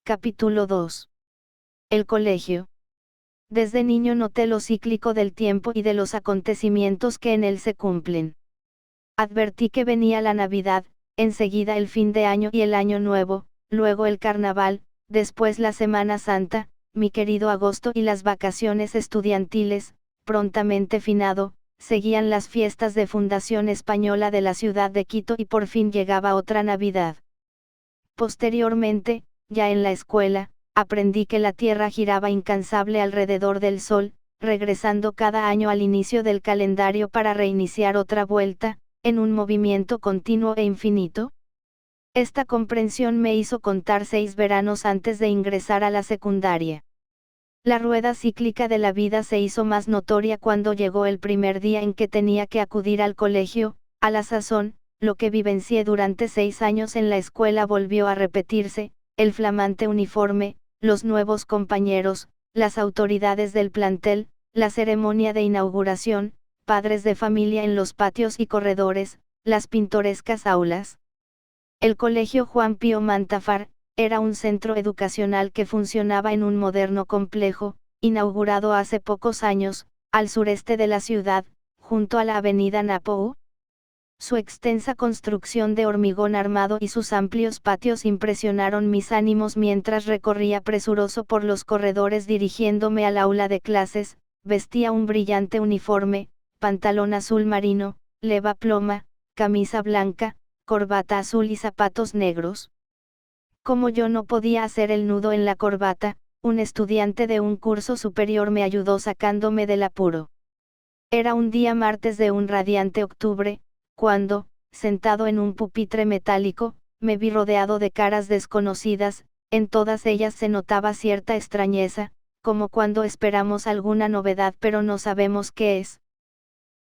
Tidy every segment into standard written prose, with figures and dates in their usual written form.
Capítulo 2. El colegio. Desde niño noté lo cíclico del tiempo y de los acontecimientos que en él se cumplen. Advertí que venía la Navidad, enseguida el fin de año y el Año Nuevo, luego el Carnaval, después la Semana Santa, mi querido agosto y las vacaciones estudiantiles, prontamente finado, seguían las fiestas de fundación española de la ciudad de Quito y por fin llegaba otra Navidad. Posteriormente, ya en la escuela, aprendí que la Tierra giraba incansable alrededor del Sol, regresando cada año al inicio del calendario para reiniciar otra vuelta, en un movimiento continuo e infinito. Esta comprensión me hizo contar 6 veranos antes de ingresar a la secundaria. La rueda cíclica de la vida se hizo más notoria cuando llegó el primer día en que tenía que acudir al colegio. A la sazón, lo que vivencié durante 6 años en la escuela volvió a repetirse: el flamante uniforme, los nuevos compañeros, las autoridades del plantel, la ceremonia de inauguración, padres de familia en los patios y corredores, las pintorescas aulas. El Colegio Juan Pío Mantafar era un centro educacional que funcionaba en un moderno complejo, inaugurado hace pocos años, al sureste de la ciudad, junto a la avenida Napo. Su extensa construcción de hormigón armado y sus amplios patios impresionaron mis ánimos mientras recorría presuroso por los corredores dirigiéndome al aula de clases. Vestía un brillante uniforme, pantalón azul marino, leva ploma, camisa blanca, corbata azul y zapatos negros. Como yo no podía hacer el nudo en la corbata, un estudiante de un curso superior me ayudó sacándome del apuro. Era un día martes de un radiante octubre, cuando, sentado en un pupitre metálico, me vi rodeado de caras desconocidas. En todas ellas se notaba cierta extrañeza, como cuando esperamos alguna novedad pero no sabemos qué es.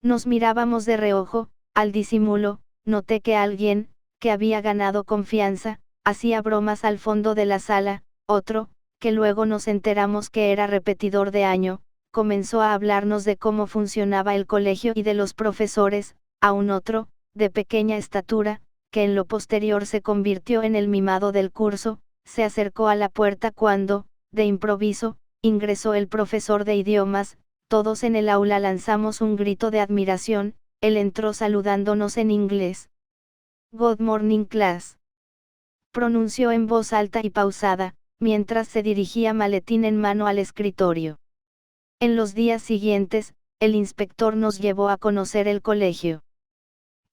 Nos mirábamos de reojo. Al disimulo, noté que alguien, que había ganado confianza, hacía bromas al fondo de la sala. Otro, que luego nos enteramos que era repetidor de año, comenzó a hablarnos de cómo funcionaba el colegio y de los profesores. A un otro, de pequeña estatura, que en lo posterior se convirtió en el mimado del curso, se acercó a la puerta cuando, de improviso, ingresó el profesor de idiomas. Todos en el aula lanzamos un grito de admiración. Él entró saludándonos en inglés. "Good morning, class", pronunció en voz alta y pausada, mientras se dirigía maletín en mano al escritorio. En los días siguientes, el inspector nos llevó a conocer el colegio.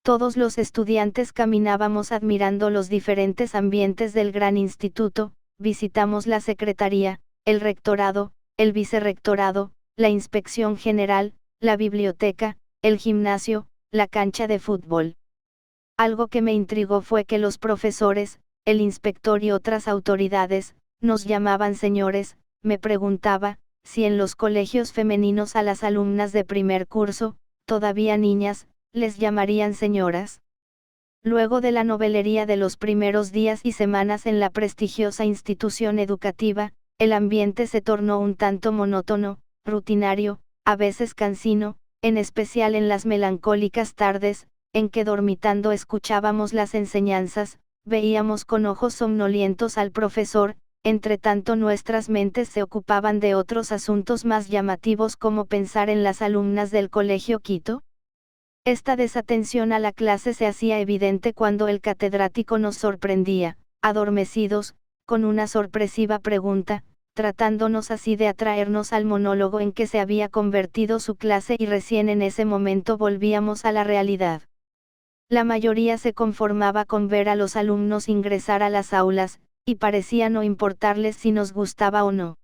Todos los estudiantes caminábamos admirando los diferentes ambientes del gran instituto. Visitamos la secretaría, el rectorado, el vicerrectorado, la inspección general, la biblioteca, el gimnasio, la cancha de fútbol. Algo que me intrigó fue que los profesores, el inspector y otras autoridades, nos llamaban señores. Me preguntaba, si en los colegios femeninos a las alumnas de primer curso, todavía niñas, les llamarían señoras. Luego de la novelería de los primeros días y semanas en la prestigiosa institución educativa, el ambiente se tornó un tanto monótono, rutinario, a veces cansino, en especial en las melancólicas tardes, en que dormitando escuchábamos las enseñanzas. Veíamos con ojos somnolientos al profesor. Entre tanto nuestras mentes se ocupaban de otros asuntos más llamativos, como pensar en las alumnas del Colegio Quito. Esta desatención a la clase se hacía evidente cuando el catedrático nos sorprendía, adormecidos, con una sorpresiva pregunta, tratándonos así de atraernos al monólogo en que se había convertido su clase, y recién en ese momento volvíamos a la realidad. La mayoría se conformaba con ver a los alumnos ingresar a las aulas, y parecía no importarles si nos gustaba o no.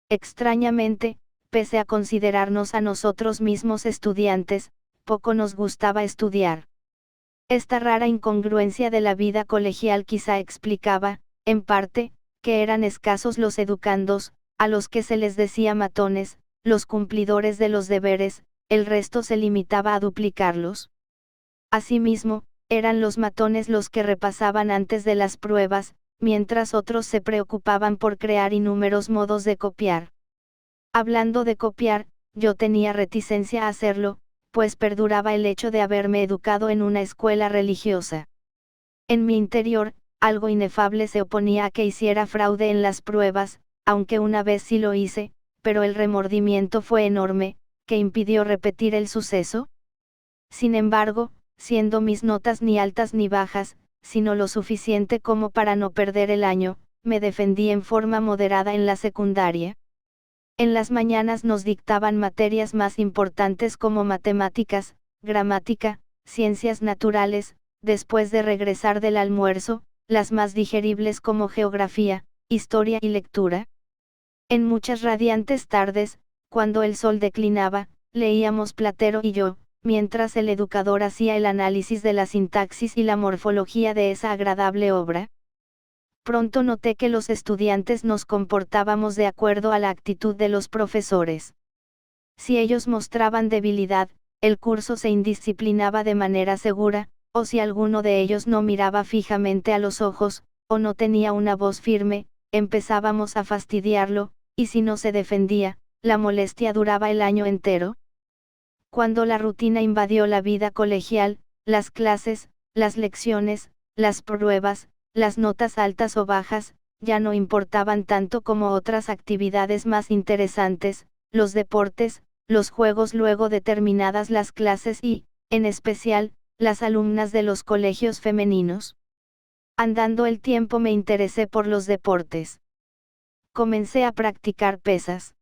Extrañamente, pese a considerarnos a nosotros mismos estudiantes, poco nos gustaba estudiar. Esta rara incongruencia de la vida colegial quizá explicaba, en parte, que eran escasos los educandos, a los que se les decía matones, los cumplidores de los deberes. El resto se limitaba a duplicarlos. Asimismo, eran los matones los que repasaban antes de las pruebas, mientras otros se preocupaban por crear inúmeros modos de copiar. Hablando de copiar, yo tenía reticencia a hacerlo, pues perduraba el hecho de haberme educado en una escuela religiosa. En mi interior, algo inefable se oponía a que hiciera fraude en las pruebas, aunque una vez sí lo hice, pero el remordimiento fue enorme, que impidió repetir el suceso. Sin embargo, siendo mis notas ni altas ni bajas, sino lo suficiente como para no perder el año, me defendí en forma moderada en la secundaria. En las mañanas nos dictaban materias más importantes como matemáticas, gramática, ciencias naturales, después de regresar del almuerzo, las más digeribles como geografía, historia y lectura. En muchas radiantes tardes, cuando el sol declinaba, leíamos Platero y yo, mientras el educador hacía el análisis de la sintaxis y la morfología de esa agradable obra. Pronto noté que los estudiantes nos comportábamos de acuerdo a la actitud de los profesores. Si ellos mostraban debilidad, el curso se indisciplinaba de manera segura, o si alguno de ellos no miraba fijamente a los ojos, o no tenía una voz firme, empezábamos a fastidiarlo, y si no se defendía, la molestia duraba el año entero. Cuando la rutina invadió la vida colegial, las clases, las lecciones, las pruebas, las notas altas o bajas, ya no importaban tanto como otras actividades más interesantes, los deportes, los juegos luego de terminadas las clases y, en especial, las alumnas de los colegios femeninos. Andando el tiempo me interesé por los deportes. Comencé a practicar pesas.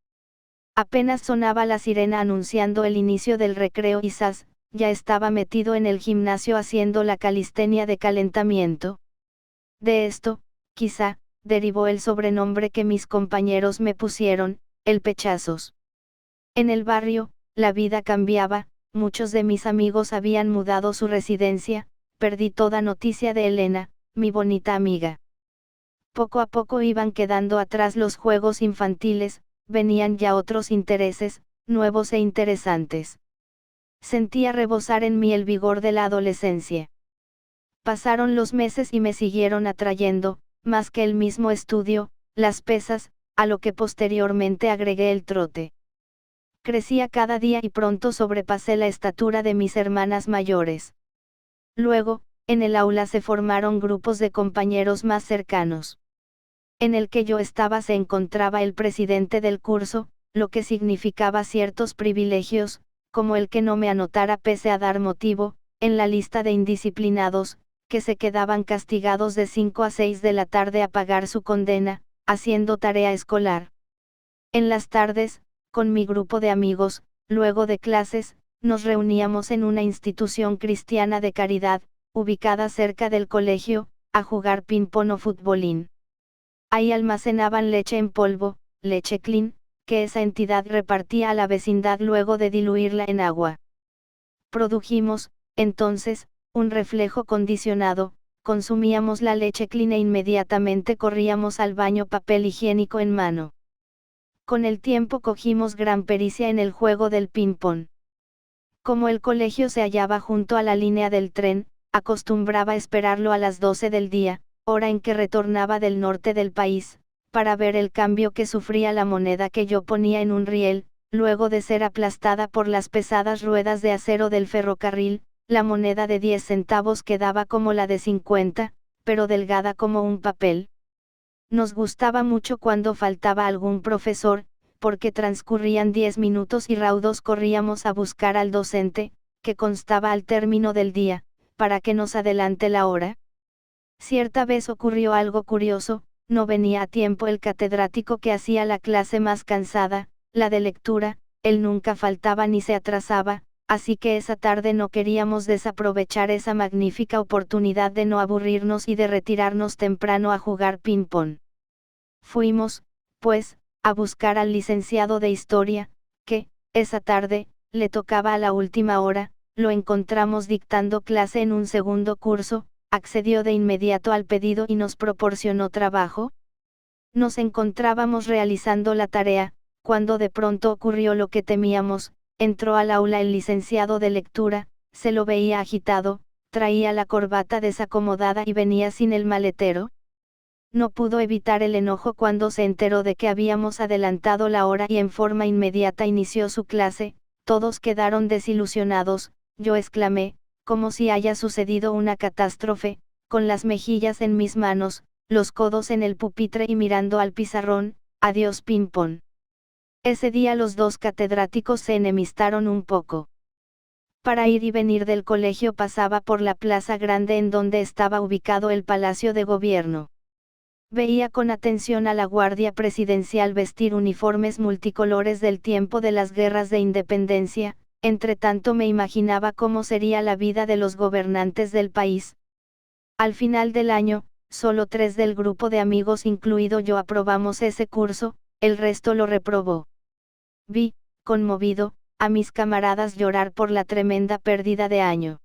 Apenas sonaba la sirena anunciando el inicio del recreo y ¡zas!, ya estaba metido en el gimnasio haciendo la calistenia de calentamiento. De esto, quizá, derivó el sobrenombre que mis compañeros me pusieron, el Pechazos. En el barrio, la vida cambiaba, muchos de mis amigos habían mudado su residencia, perdí toda noticia de Elena, mi bonita amiga. Poco a poco iban quedando atrás los juegos infantiles, venían ya otros intereses, nuevos e interesantes. Sentía rebosar en mí el vigor de la adolescencia. Pasaron los meses y me siguieron atrayendo, más que el mismo estudio, las pesas, a lo que posteriormente agregué el trote. Crecía cada día y pronto sobrepasé la estatura de mis hermanas mayores. Luego, en el aula se formaron grupos de compañeros más cercanos. En el que yo estaba se encontraba el presidente del curso, lo que significaba ciertos privilegios, como el que no me anotara pese a dar motivo, en la lista de indisciplinados, que se quedaban castigados de 5 a 6 de la tarde a pagar su condena, haciendo tarea escolar. En las tardes, con mi grupo de amigos, luego de clases, nos reuníamos en una institución cristiana de caridad, ubicada cerca del colegio, a jugar ping-pong o futbolín. Ahí almacenaban leche en polvo, leche clean, que esa entidad repartía a la vecindad luego de diluirla en agua. Produjimos, entonces, un reflejo condicionado, consumíamos la leche clean e inmediatamente corríamos al baño papel higiénico en mano. Con el tiempo cogimos gran pericia en el juego del ping-pong. Como el colegio se hallaba junto a la línea del tren, acostumbraba esperarlo a las 12 del día, hora en que retornaba del norte del país, para ver el cambio que sufría la moneda que yo ponía en un riel, luego de ser aplastada por las pesadas ruedas de acero del ferrocarril. La moneda de 10 centavos quedaba como la de 50, pero delgada como un papel. Nos gustaba mucho cuando faltaba algún profesor, porque transcurrían 10 minutos y raudos corríamos a buscar al docente, que constaba al término del día, para que nos adelante la hora. Cierta vez ocurrió algo curioso, no venía a tiempo el catedrático que hacía la clase más cansada, la de lectura, él nunca faltaba ni se atrasaba, así que esa tarde no queríamos desaprovechar esa magnífica oportunidad de no aburrirnos y de retirarnos temprano a jugar ping-pong. Fuimos, pues, a buscar al licenciado de Historia, que, esa tarde, le tocaba a la última hora, lo encontramos dictando clase en un segundo curso, accedió de inmediato al pedido y nos proporcionó trabajo. Nos encontrábamos realizando la tarea, cuando de pronto ocurrió lo que temíamos. Entró al aula el licenciado de lectura, se lo veía agitado, traía la corbata desacomodada y venía sin el maletero. No pudo evitar el enojo cuando se enteró de que habíamos adelantado la hora y en forma inmediata inició su clase. Todos quedaron desilusionados, yo exclamé, como si haya sucedido una catástrofe, con las mejillas en mis manos, los codos en el pupitre y mirando al pizarrón. Adiós ping-pong. Ese día los dos catedráticos se enemistaron un poco. Para ir y venir del colegio pasaba por la plaza grande en donde estaba ubicado el Palacio de Gobierno. Veía con atención a la Guardia Presidencial vestir uniformes multicolores del tiempo de las guerras de independencia, entre tanto me imaginaba cómo sería la vida de los gobernantes del país. Al final del año, solo 3 del grupo de amigos incluido yo aprobamos ese curso, el resto lo reprobó. Vi, conmovido, a mis camaradas llorar por la tremenda pérdida de año.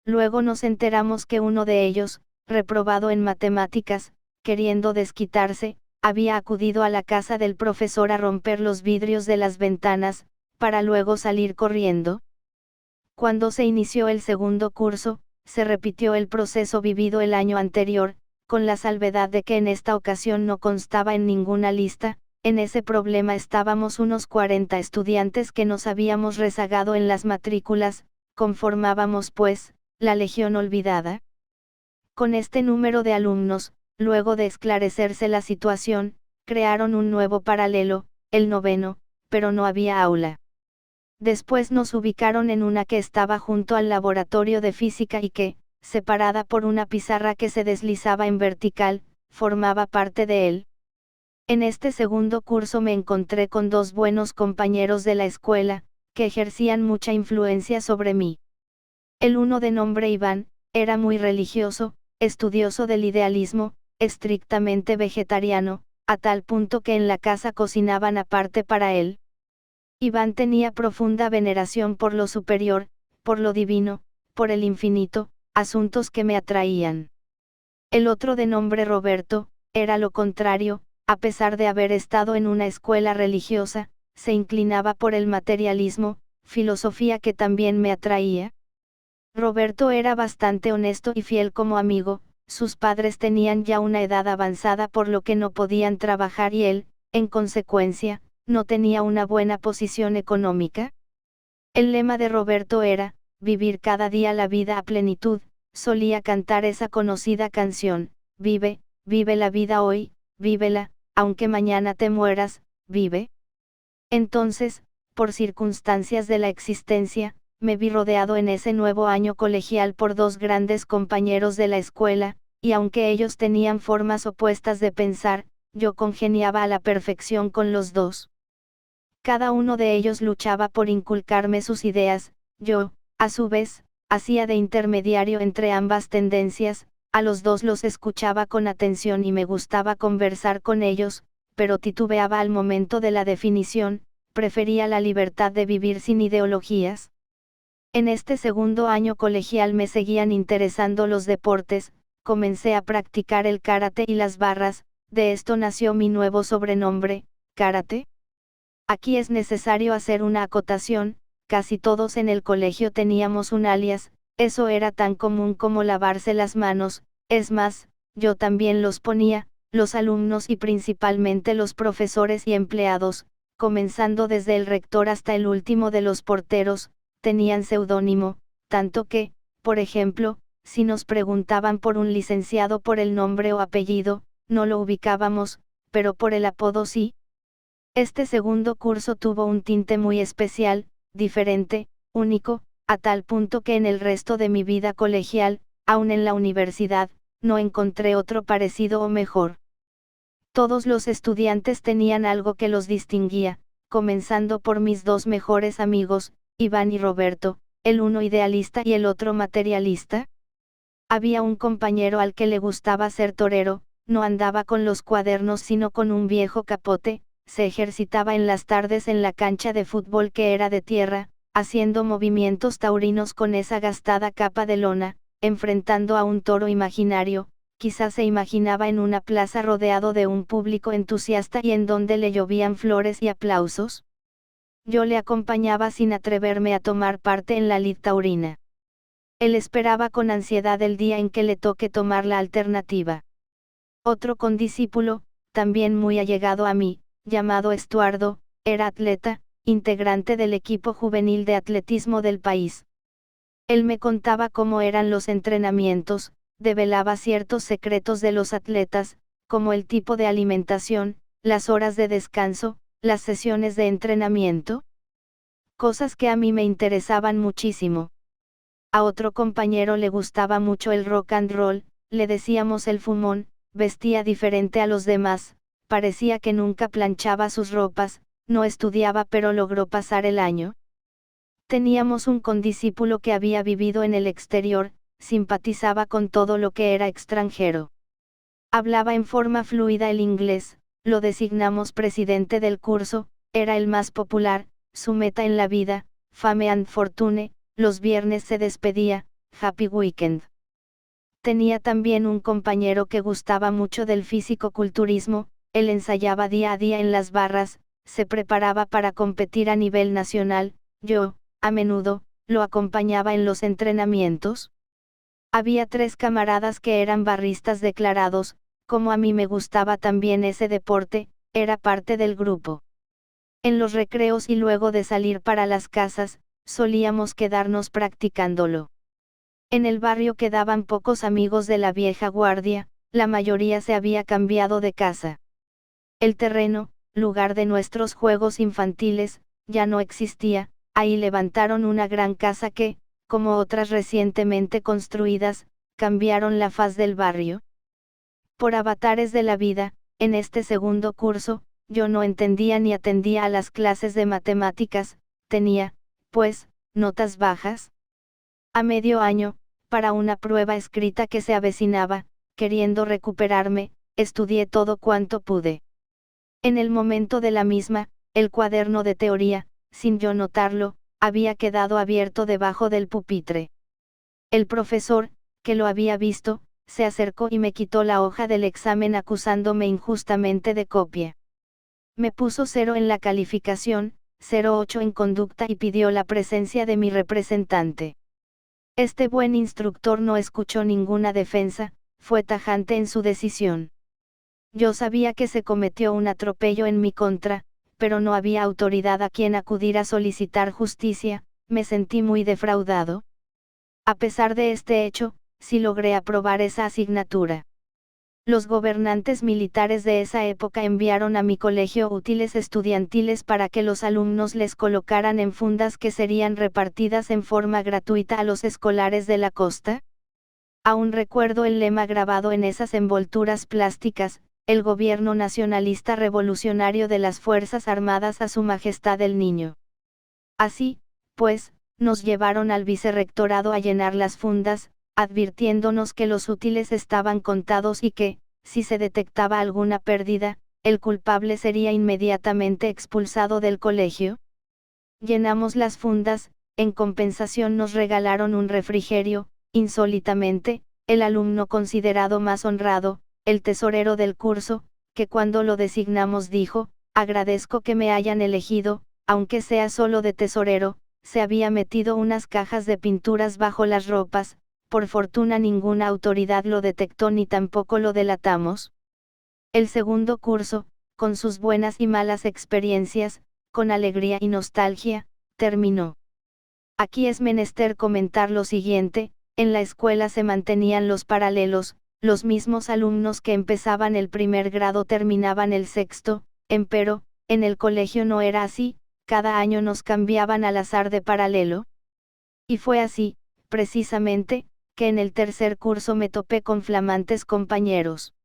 Luego nos enteramos que uno de ellos, reprobado en matemáticas, queriendo desquitarse, había acudido a la casa del profesor a romper los vidrios de las ventanas, para luego salir corriendo. Cuando se inició el segundo curso, se repitió el proceso vivido el año anterior, con la salvedad de que en esta ocasión no constaba en ninguna lista. En ese problema estábamos unos 40 estudiantes que nos habíamos rezagado en las matrículas, conformábamos pues, la Legión Olvidada. Con este número de alumnos, luego de esclarecerse la situación, crearon un nuevo paralelo, el noveno, pero no había aula. Después nos ubicaron en una que estaba junto al laboratorio de física y que, separada por una pizarra que se deslizaba en vertical, formaba parte de él. En este segundo curso me encontré con 2 buenos compañeros de la escuela, que ejercían mucha influencia sobre mí. El uno de nombre Iván, era muy religioso, estudioso del idealismo, estrictamente vegetariano, a tal punto que en la casa cocinaban aparte para él. Iván tenía profunda veneración por lo superior, por lo divino, por el infinito, asuntos que me atraían. El otro de nombre Roberto, era lo contrario. A pesar de haber estado en una escuela religiosa, se inclinaba por el materialismo, filosofía que también me atraía. Roberto era bastante honesto y fiel como amigo, sus padres tenían ya una edad avanzada por lo que no podían trabajar y él, en consecuencia, no tenía una buena posición económica. El lema de Roberto era, vivir cada día la vida a plenitud, solía cantar esa conocida canción, vive, vive la vida hoy, vívela, aunque mañana te mueras, vive. Entonces, por circunstancias de la existencia, me vi rodeado en ese nuevo año colegial por 2 grandes compañeros de la escuela, y aunque ellos tenían formas opuestas de pensar, yo congeniaba a la perfección con los 2. Cada uno de ellos luchaba por inculcarme sus ideas, yo, a su vez, hacía de intermediario entre ambas tendencias. A los 2 los escuchaba con atención y me gustaba conversar con ellos, pero titubeaba al momento de la definición, prefería la libertad de vivir sin ideologías. En este segundo año colegial me seguían interesando los deportes, comencé a practicar el karate y las barras, de esto nació mi nuevo sobrenombre, Karate. Aquí es necesario hacer una acotación, casi todos en el colegio teníamos un alias. Eso era tan común como lavarse las manos, es más, yo también los ponía, los alumnos y principalmente los profesores y empleados, comenzando desde el rector hasta el último de los porteros, tenían seudónimo, tanto que, por ejemplo, si nos preguntaban por un licenciado por el nombre o apellido, no lo ubicábamos, pero por el apodo sí. Este segundo curso tuvo un tinte muy especial, diferente, único, a tal punto que en el resto de mi vida colegial, aun en la universidad, no encontré otro parecido o mejor. Todos los estudiantes tenían algo que los distinguía, comenzando por mis 2 mejores amigos, Iván y Roberto, el uno idealista y el otro materialista. Había un compañero al que le gustaba ser torero, no andaba con los cuadernos sino con un viejo capote, se ejercitaba en las tardes en la cancha de fútbol que era de tierra, haciendo movimientos taurinos con esa gastada capa de lona, enfrentando a un toro imaginario, quizás se imaginaba en una plaza rodeado de un público entusiasta y en donde le llovían flores y aplausos. Yo le acompañaba sin atreverme a tomar parte en la lid taurina. Él esperaba con ansiedad el día en que le toque tomar la alternativa. Otro condiscípulo, también muy allegado a mí, llamado Estuardo, era atleta, integrante del equipo juvenil de atletismo del país. Él me contaba cómo eran los entrenamientos, develaba ciertos secretos de los atletas, como el tipo de alimentación, las horas de descanso, las sesiones de entrenamiento. Cosas que a mí me interesaban muchísimo. A otro compañero le gustaba mucho el rock and roll, le decíamos el fumón, vestía diferente a los demás, parecía que nunca planchaba sus ropas, no estudiaba pero logró pasar el año. Teníamos un condiscípulo que había vivido en el exterior, simpatizaba con todo lo que era extranjero. Hablaba en forma fluida el inglés, lo designamos presidente del curso, era el más popular, su meta en la vida, fame and fortune, los viernes se despedía, happy weekend. Tenía también un compañero que gustaba mucho del físico-culturismo, él ensayaba día a día en las barras, se preparaba para competir a nivel nacional, yo, a menudo, lo acompañaba en los entrenamientos. Había 3 camaradas que eran barristas declarados, como a mí me gustaba también ese deporte, era parte del grupo. En los recreos y luego de salir para las casas, solíamos quedarnos practicándolo. En el barrio quedaban pocos amigos de la vieja guardia, la mayoría se había cambiado de casa. El terreno, lugar de nuestros juegos infantiles, ya no existía, ahí levantaron una gran casa que, como otras recientemente construidas, cambiaron la faz del barrio. Por avatares de la vida, en este segundo curso, yo no entendía ni atendía a las clases de matemáticas, tenía, pues, notas bajas. A medio año, para una prueba escrita que se avecinaba, queriendo recuperarme, estudié todo cuanto pude. En el momento de la misma, el cuaderno de teoría, sin yo notarlo, había quedado abierto debajo del pupitre. El profesor, que lo había visto, se acercó y me quitó la hoja del examen acusándome injustamente de copia. Me puso 0 en la calificación, 0,8 en conducta y pidió la presencia de mi representante. Este buen instructor no escuchó ninguna defensa, fue tajante en su decisión. Yo sabía que se cometió un atropello en mi contra, pero no había autoridad a quien acudir a solicitar justicia, me sentí muy defraudado. A pesar de este hecho, sí logré aprobar esa asignatura. Los gobernantes militares de esa época enviaron a mi colegio útiles estudiantiles para que los alumnos les colocaran en fundas que serían repartidas en forma gratuita a los escolares de la costa. Aún recuerdo el lema grabado en esas envolturas plásticas: el gobierno nacionalista revolucionario de las Fuerzas Armadas a Su Majestad el Niño. Así, pues, nos llevaron al vicerrectorado a llenar las fundas, advirtiéndonos que los útiles estaban contados y que, si se detectaba alguna pérdida, el culpable sería inmediatamente expulsado del colegio. Llenamos las fundas, en compensación nos regalaron un refrigerio, insólitamente, el alumno considerado más honrado, el tesorero del curso, que cuando lo designamos dijo, agradezco que me hayan elegido, aunque sea solo de tesorero, se había metido unas cajas de pinturas bajo las ropas, por fortuna ninguna autoridad lo detectó ni tampoco lo delatamos. El segundo curso, con sus buenas y malas experiencias, con alegría y nostalgia, terminó. Aquí es menester comentar lo siguiente: en la escuela se mantenían los paralelos, los mismos alumnos que empezaban el primer grado terminaban el sexto, empero, en el colegio no era así, cada año nos cambiaban al azar de paralelo. Y fue así, precisamente, que en el tercer curso me topé con flamantes compañeros.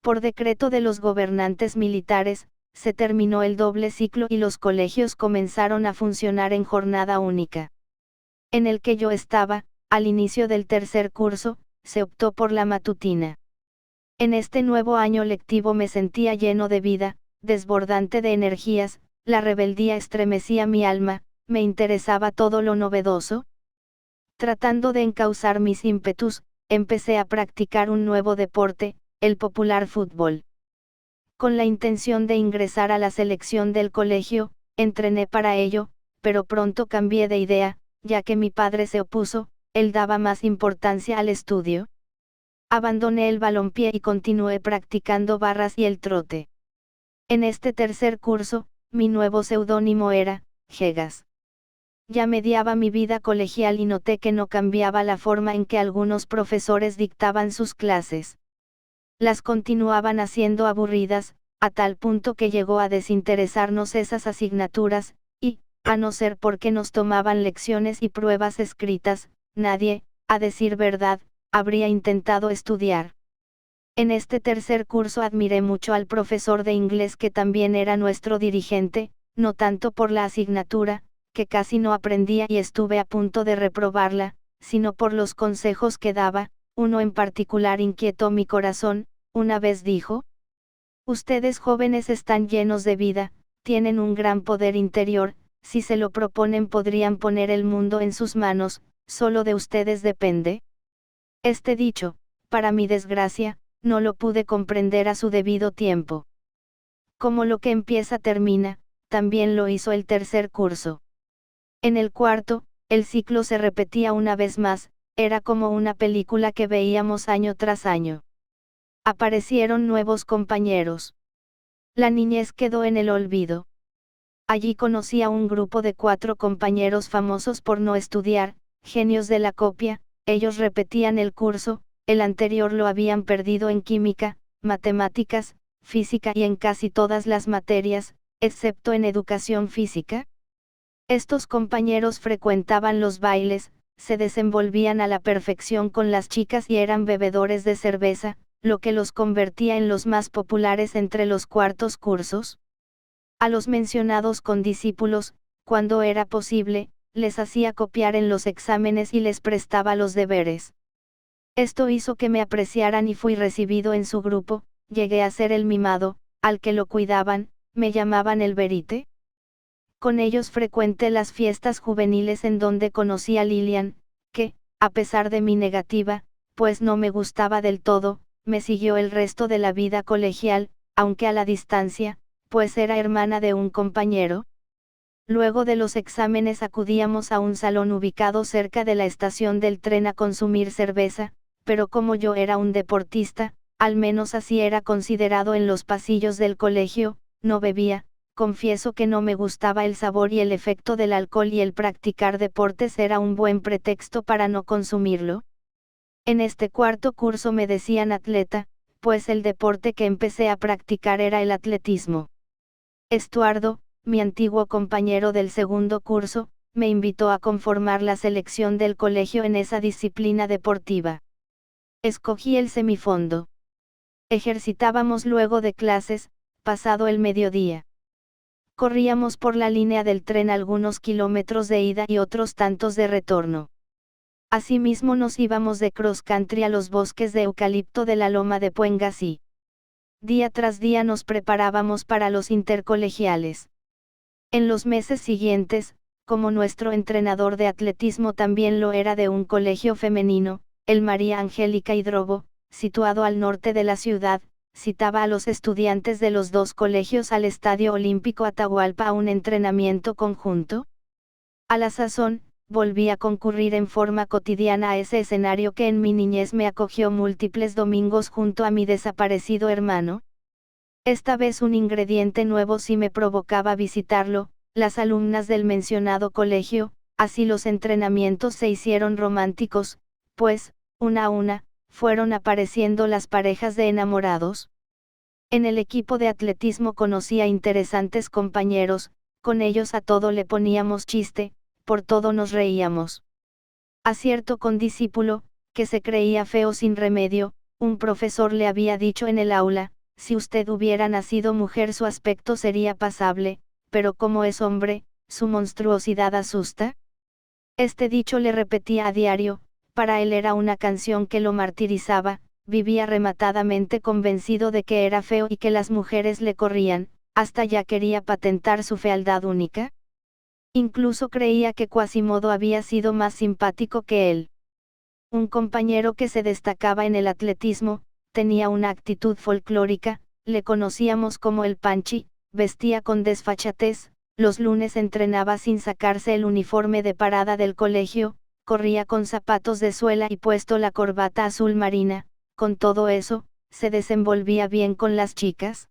Por decreto de los gobernantes militares, se terminó el doble ciclo y los colegios comenzaron a funcionar en jornada única. En el que yo estaba, al inicio del tercer curso, se optó por la matutina. En este nuevo año lectivo me sentía lleno de vida, desbordante de energías, la rebeldía estremecía mi alma, me interesaba todo lo novedoso. Tratando de encauzar mis ímpetus, empecé a practicar un nuevo deporte, el popular fútbol. Con la intención de ingresar a la selección del colegio, entrené para ello, pero pronto cambié de idea, ya que mi padre se opuso, él daba más importancia al estudio. Abandoné el balompié y continué practicando barras y el trote. En este tercer curso, mi nuevo seudónimo era Gegas. Ya mediaba mi vida colegial y noté que no cambiaba la forma en que algunos profesores dictaban sus clases. Las continuaban haciendo aburridas, a tal punto que llegó a desinteresarnos esas asignaturas, y, a no ser porque nos tomaban lecciones y pruebas escritas, nadie, a decir verdad, habría intentado estudiar. En este tercer curso admiré mucho al profesor de inglés que también era nuestro dirigente, no tanto por la asignatura, que casi no aprendía y estuve a punto de reprobarla, sino por los consejos que daba. Uno en particular inquietó mi corazón. Una vez dijo: ustedes jóvenes están llenos de vida, tienen un gran poder interior, si se lo proponen podrían poner el mundo en sus manos, solo de ustedes depende. Este dicho, para mi desgracia, no lo pude comprender a su debido tiempo. Como lo que empieza termina, también lo hizo el tercer curso. En el cuarto, el ciclo se repetía una vez más, era como una película que veíamos año tras año. Aparecieron nuevos compañeros. La niñez quedó en el olvido. Allí conocí a un grupo de 4 compañeros famosos por no estudiar, genios de la copia. Ellos repetían el curso, el anterior lo habían perdido en química, matemáticas, física y en casi todas las materias, excepto en educación física. Estos compañeros frecuentaban los bailes, se desenvolvían a la perfección con las chicas y eran bebedores de cerveza, lo que los convertía en los más populares entre los cuartos cursos. A los mencionados condiscípulos, cuando era posible, les hacía copiar en los exámenes y les prestaba los deberes. Esto hizo que me apreciaran y fui recibido en su grupo. Llegué a ser el mimado, al que lo cuidaban, me llamaban el Verite. Con ellos frecuenté las fiestas juveniles en donde conocí a Lilian, que, a pesar de mi negativa, pues no me gustaba del todo, me siguió el resto de la vida colegial, aunque a la distancia, pues era hermana de un compañero. Luego de los exámenes acudíamos a un salón ubicado cerca de la estación del tren a consumir cerveza, pero como yo era un deportista, al menos así era considerado en los pasillos del colegio, no bebía. Confieso que no me gustaba el sabor y el efecto del alcohol y el practicar deportes era un buen pretexto para no consumirlo. En este cuarto curso me decían atleta, pues el deporte que empecé a practicar era el atletismo. Estuardo, mi antiguo compañero del segundo curso, me invitó a conformar la selección del colegio en esa disciplina deportiva. Escogí el semifondo. Ejercitábamos luego de clases, pasado el mediodía. Corríamos por la línea del tren algunos kilómetros de ida y otros tantos de retorno. Asimismo nos íbamos de cross country a los bosques de eucalipto de la loma de Puengasí. Día tras día nos preparábamos para los intercolegiales. En los meses siguientes, como nuestro entrenador de atletismo también lo era de un colegio femenino, el María Angélica Hidrobo, situado al norte de la ciudad, citaba a los estudiantes de los 2 colegios al Estadio Olímpico Atahualpa a un entrenamiento conjunto. A la sazón, volví a concurrir en forma cotidiana a ese escenario que en mi niñez me acogió múltiples domingos junto a mi desaparecido hermano. Esta vez un ingrediente nuevo sí me provocaba visitarlo, las alumnas del mencionado colegio. Así los entrenamientos se hicieron románticos, pues, una a una, fueron apareciendo las parejas de enamorados. En el equipo de atletismo conocí a interesantes compañeros, con ellos a todo le poníamos chiste, por todo nos reíamos. A cierto condiscípulo, que se creía feo sin remedio, un profesor le había dicho en el aula: si usted hubiera nacido mujer su aspecto sería pasable, pero como es hombre, su monstruosidad asusta. Este dicho le repetía a diario. Para él era una canción que lo martirizaba. Vivía rematadamente convencido de que era feo y que las mujeres le corrían, hasta ya quería patentar su fealdad única. Incluso creía que Quasimodo había sido más simpático que él. Un compañero que se destacaba en el atletismo, tenía una actitud folclórica, le conocíamos como el Panchi, vestía con desfachatez, los lunes entrenaba sin sacarse el uniforme de parada del colegio, corría con zapatos de suela y puesto la corbata azul marina. Con todo eso, se desenvolvía bien con las chicas.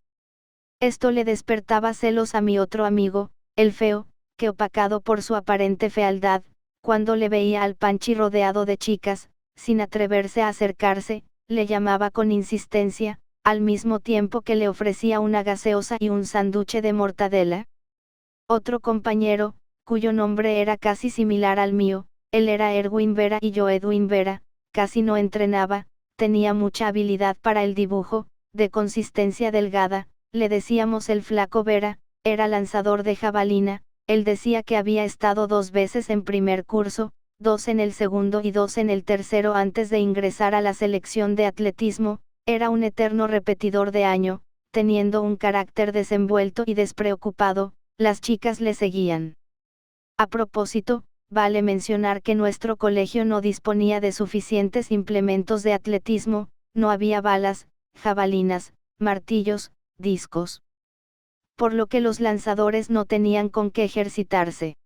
Esto le despertaba celos a mi otro amigo, el feo, que opacado por su aparente fealdad, cuando le veía al Panchi rodeado de chicas, sin atreverse a acercarse, le llamaba con insistencia, al mismo tiempo que le ofrecía una gaseosa y un sándwich de mortadela. Otro compañero, cuyo nombre era casi similar al mío, él era Erwin Vera y yo Edwin Vera, casi no entrenaba, tenía mucha habilidad para el dibujo, de consistencia delgada, le decíamos el flaco Vera, era lanzador de jabalina, él decía que había estado 2 veces en primer curso, 2 en el segundo y 2 en el tercero antes de ingresar a la selección de atletismo, era un eterno repetidor de año, teniendo un carácter desenvuelto y despreocupado, las chicas le seguían. A propósito, vale mencionar que nuestro colegio no disponía de suficientes implementos de atletismo, no había balas, jabalinas, martillos, discos. Por lo que los lanzadores no tenían con qué ejercitarse.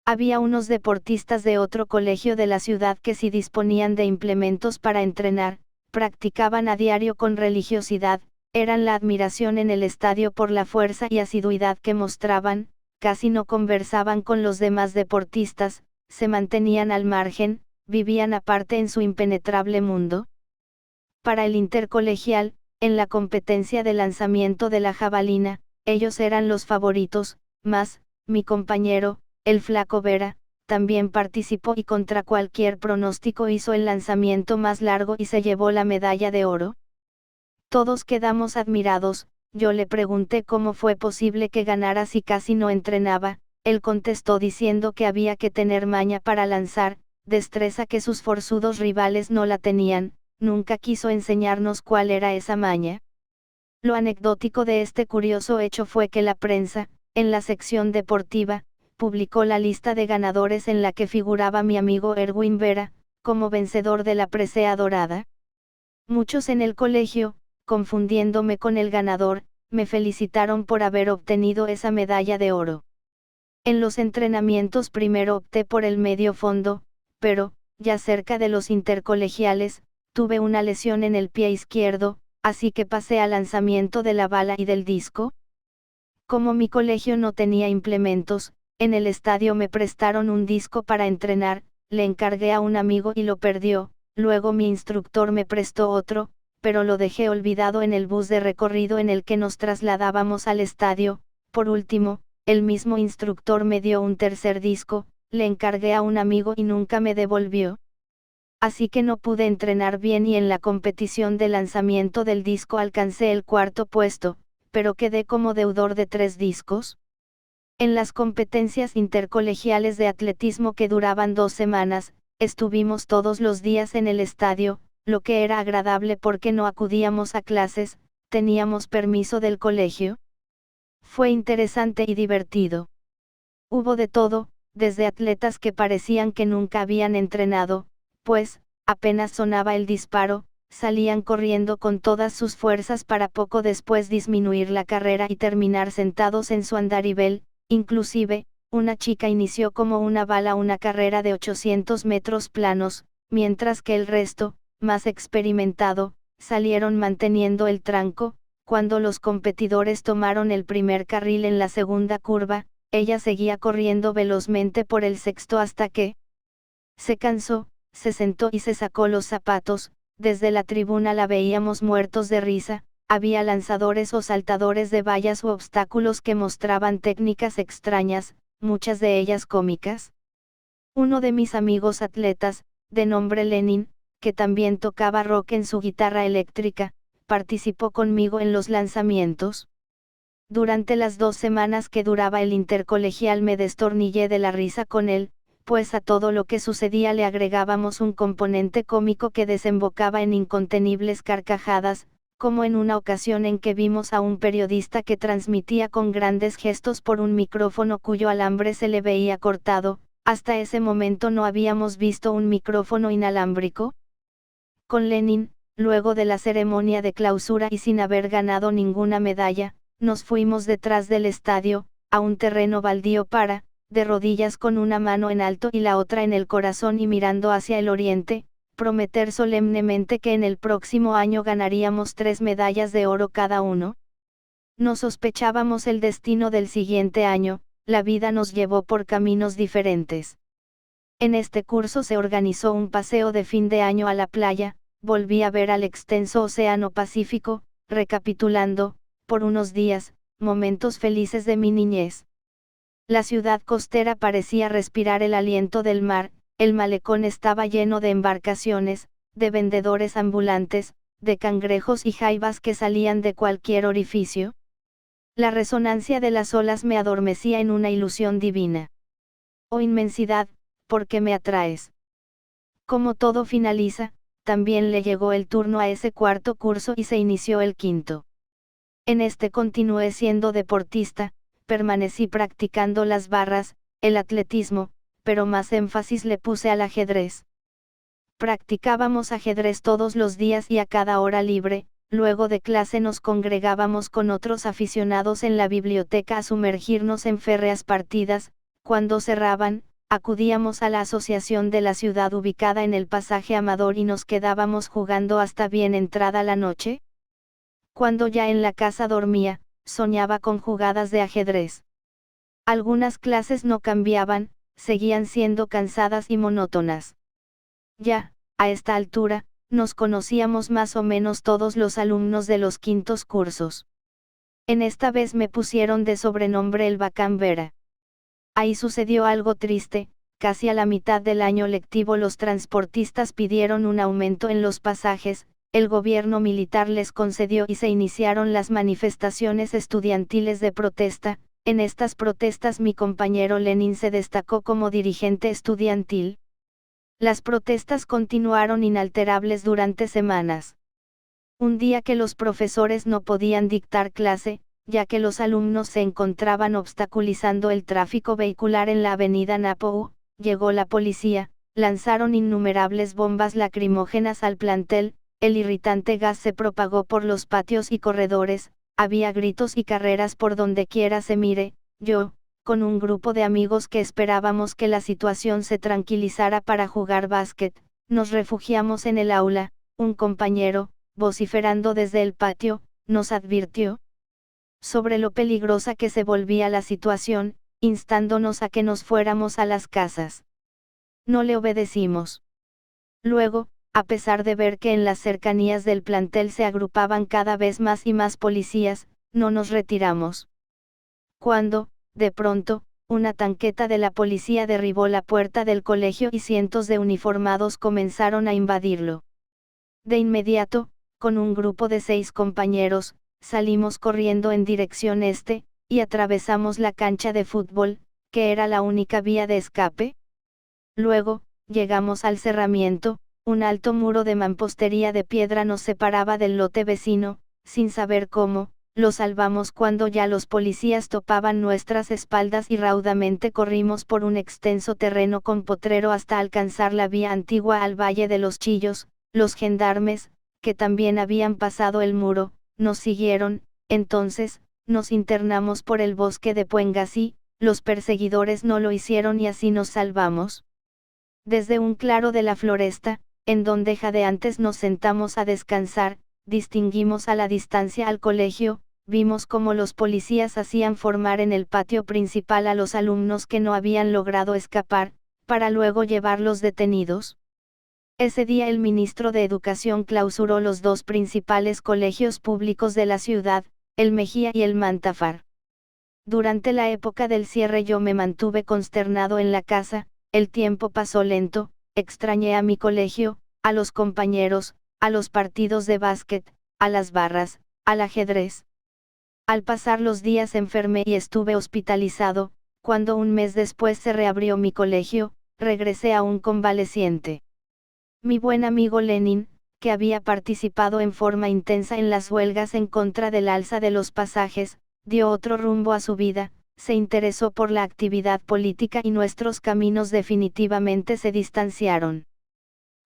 Había unos deportistas de otro colegio de la ciudad que sí disponían de implementos para entrenar, practicaban a diario con religiosidad, eran la admiración en el estadio por la fuerza y asiduidad que mostraban, casi no conversaban con los demás deportistas, se mantenían al margen, vivían aparte en su impenetrable mundo. Para el intercolegial, en la competencia de lanzamiento de la jabalina, ellos eran los favoritos, mas, mi compañero, el flaco Vera, también participó y contra cualquier pronóstico hizo el lanzamiento más largo y se llevó la medalla de oro. Todos quedamos admirados, yo le pregunté cómo fue posible que ganara si casi no entrenaba, él contestó diciendo que había que tener maña para lanzar, destreza que sus forzudos rivales no la tenían, nunca quiso enseñarnos cuál era esa maña. Lo anecdótico de este curioso hecho fue que la prensa, en la sección deportiva, publicó la lista de ganadores en la que figuraba mi amigo Erwin Vera, como vencedor de la presea dorada. Muchos en el colegio, confundiéndome con el ganador, me felicitaron por haber obtenido esa medalla de oro. En los entrenamientos primero opté por el medio fondo, pero, ya cerca de los intercolegiales, tuve una lesión en el pie izquierdo, así que pasé al lanzamiento de la bala y del disco. Como mi colegio no tenía implementos, en el estadio me prestaron un disco para entrenar, le encargué a un amigo y lo perdió, luego mi instructor me prestó otro, pero lo dejé olvidado en el bus de recorrido en el que nos trasladábamos al estadio, por último, el mismo instructor me dio un tercer disco, le encargué a un amigo y nunca me devolvió. Así que no pude entrenar bien y en la competición de lanzamiento del disco alcancé el 4.º puesto, pero quedé como deudor de 3 discos. En las competencias intercolegiales de atletismo que duraban 2 semanas, estuvimos todos los días en el estadio, lo que era agradable porque no acudíamos a clases, teníamos permiso del colegio. Fue interesante y divertido. Hubo de todo, desde atletas que parecían que nunca habían entrenado, pues, apenas sonaba el disparo, salían corriendo con todas sus fuerzas para poco después disminuir la carrera y terminar sentados en su andarivel, inclusive, una chica inició como una bala una carrera de 800 metros planos, mientras que el resto, más experimentado, salieron manteniendo el tranco. Cuando los competidores tomaron el primer carril en la segunda curva, ella seguía corriendo velozmente por el sexto hasta que se cansó, se sentó y se sacó los zapatos. Desde la tribuna la veíamos muertos de risa, había lanzadores o saltadores de vallas u obstáculos que mostraban técnicas extrañas, muchas de ellas cómicas. Uno de mis amigos atletas, de nombre Lenin, que también tocaba rock en su guitarra eléctrica, participó conmigo en los lanzamientos. Durante las 2 semanas que duraba el intercolegial me destornillé de la risa con él, pues a todo lo que sucedía le agregábamos un componente cómico que desembocaba en incontenibles carcajadas, como en una ocasión en que vimos a un periodista que transmitía con grandes gestos por un micrófono cuyo alambre se le veía cortado. Hasta ese momento no habíamos visto un micrófono inalámbrico. Con Lenin, luego de la ceremonia de clausura y sin haber ganado ninguna medalla, nos fuimos detrás del estadio, a un terreno baldío para, de rodillas con una mano en alto y la otra en el corazón y mirando hacia el oriente, prometer solemnemente que en el próximo año ganaríamos 3 medallas de oro cada uno. No sospechábamos el destino del siguiente año, la vida nos llevó por caminos diferentes. En este curso se organizó un paseo de fin de año a la playa, volví a ver al extenso Océano Pacífico, recapitulando, por unos días, momentos felices de mi niñez. La ciudad costera parecía respirar el aliento del mar, el malecón estaba lleno de embarcaciones, de vendedores ambulantes, de cangrejos y jaivas que salían de cualquier orificio. La resonancia de las olas me adormecía en una ilusión divina. Oh inmensidad, ¿por qué me atraes? Como todo finaliza, también le llegó el turno a ese cuarto curso y se inició el quinto. En este continué siendo deportista, permanecí practicando las barras, el atletismo, pero más énfasis le puse al ajedrez. Practicábamos ajedrez todos los días y a cada hora libre, luego de clase nos congregábamos con otros aficionados en la biblioteca a sumergirnos en férreas partidas, cuando cerraban, acudíamos a la asociación de la ciudad ubicada en el pasaje Amador y nos quedábamos jugando hasta bien entrada la noche. Cuando ya en la casa dormía, soñaba con jugadas de ajedrez. Algunas clases no cambiaban, seguían siendo cansadas y monótonas. Ya, a esta altura, nos conocíamos más o menos todos los alumnos de los quintos cursos. En esta vez me pusieron de sobrenombre el Bacán Vera. Ahí sucedió algo triste, casi a la mitad del año lectivo los transportistas pidieron un aumento en los pasajes, el gobierno militar les concedió y se iniciaron las manifestaciones estudiantiles de protesta. En estas protestas mi compañero Lenin se destacó como dirigente estudiantil. Las protestas continuaron inalterables durante semanas. Un día que los profesores no podían dictar clase, ya que los alumnos se encontraban obstaculizando el tráfico vehicular en la avenida Napo, llegó la policía, lanzaron innumerables bombas lacrimógenas al plantel, el irritante gas se propagó por los patios y corredores, había gritos y carreras por donde quiera se mire. Yo, con un grupo de amigos que esperábamos que la situación se tranquilizara para jugar básquet, nos refugiamos en el aula. Un compañero, vociferando desde el patio, nos advirtió sobre lo peligrosa que se volvía la situación, instándonos a que nos fuéramos a las casas. No le obedecimos. Luego, a pesar de ver que en las cercanías del plantel se agrupaban cada vez más y más policías, no nos retiramos. Cuando, de pronto, una tanqueta de la policía derribó la puerta del colegio y cientos de uniformados comenzaron a invadirlo. De inmediato, con un grupo de 6 compañeros, salimos corriendo en dirección este, y atravesamos la cancha de fútbol, que era la única vía de escape. Luego, llegamos al cerramiento, un alto muro de mampostería de piedra nos separaba del lote vecino, sin saber cómo, lo salvamos cuando ya los policías topaban nuestras espaldas y raudamente corrimos por un extenso terreno con potrero hasta alcanzar la vía antigua al Valle de los Chillos. Los gendarmes, que también habían pasado el muro, nos siguieron. Entonces, nos internamos por el bosque de Puengasí, los perseguidores no lo hicieron y así nos salvamos. Desde un claro de la floresta, en donde jadeantes nos sentamos a descansar, distinguimos a la distancia al colegio, vimos cómo los policías hacían formar en el patio principal a los alumnos que no habían logrado escapar, para luego llevarlos detenidos. Ese día el ministro de Educación clausuró los 2 principales colegios públicos de la ciudad, el Mejía y el Mantafar. Durante la época del cierre yo me mantuve consternado en la casa, el tiempo pasó lento, extrañé a mi colegio, a los compañeros, a los partidos de básquet, a las barras, al ajedrez. Al pasar los días enfermé y estuve hospitalizado. Cuando un mes después se reabrió mi colegio, regresé aún convaleciente. Mi buen amigo Lenin, que había participado en forma intensa en las huelgas en contra del alza de los pasajes, dio otro rumbo a su vida, se interesó por la actividad política y nuestros caminos definitivamente se distanciaron.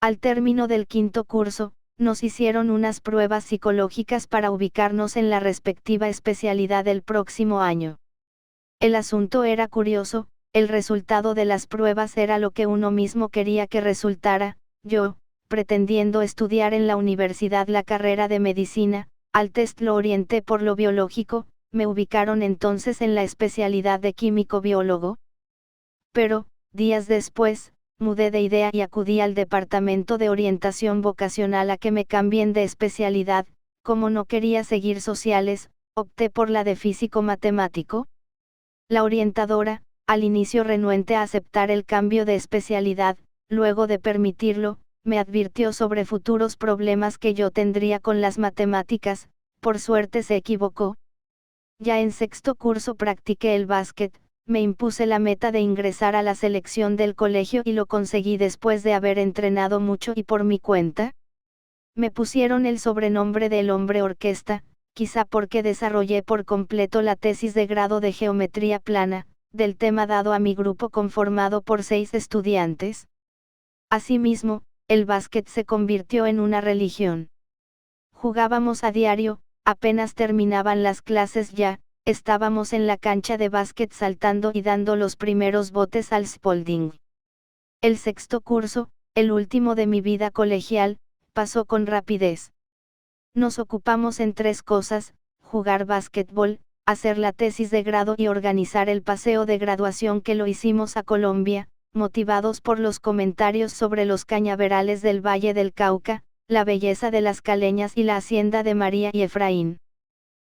Al término del quinto curso, nos hicieron unas pruebas psicológicas para ubicarnos en la respectiva especialidad del próximo año. El asunto era curioso, el resultado de las pruebas era lo que uno mismo quería que resultara. Yo, pretendiendo estudiar en la universidad la carrera de medicina, al test lo orienté por lo biológico, me ubicaron entonces en la especialidad de químico-biólogo. Pero, días después, mudé de idea y acudí al departamento de orientación vocacional a que me cambien de especialidad. Como no quería seguir sociales, opté por la de físico-matemático. La orientadora, al inicio renuente a aceptar el cambio de especialidad, luego de permitirlo, me advirtió sobre futuros problemas que yo tendría con las matemáticas. Por suerte se equivocó. Ya en sexto curso practiqué el básquet, me impuse la meta de ingresar a la selección del colegio y lo conseguí después de haber entrenado mucho y por mi cuenta. Me pusieron el sobrenombre de El Hombre Orquesta, quizá porque desarrollé por completo la tesis de grado de geometría plana, del tema dado a mi grupo conformado por 6 estudiantes. Asimismo, el básquet se convirtió en una religión. Jugábamos a diario, apenas terminaban las clases ya, estábamos en la cancha de básquet saltando y dando los primeros botes al Spalding. El sexto curso, el último de mi vida colegial, pasó con rapidez. Nos ocupamos en 3 cosas: jugar básquetbol, hacer la tesis de grado y organizar el paseo de graduación que lo hicimos a Colombia, motivados por los comentarios sobre los cañaverales del Valle del Cauca, la belleza de las caleñas y la hacienda de María y Efraín.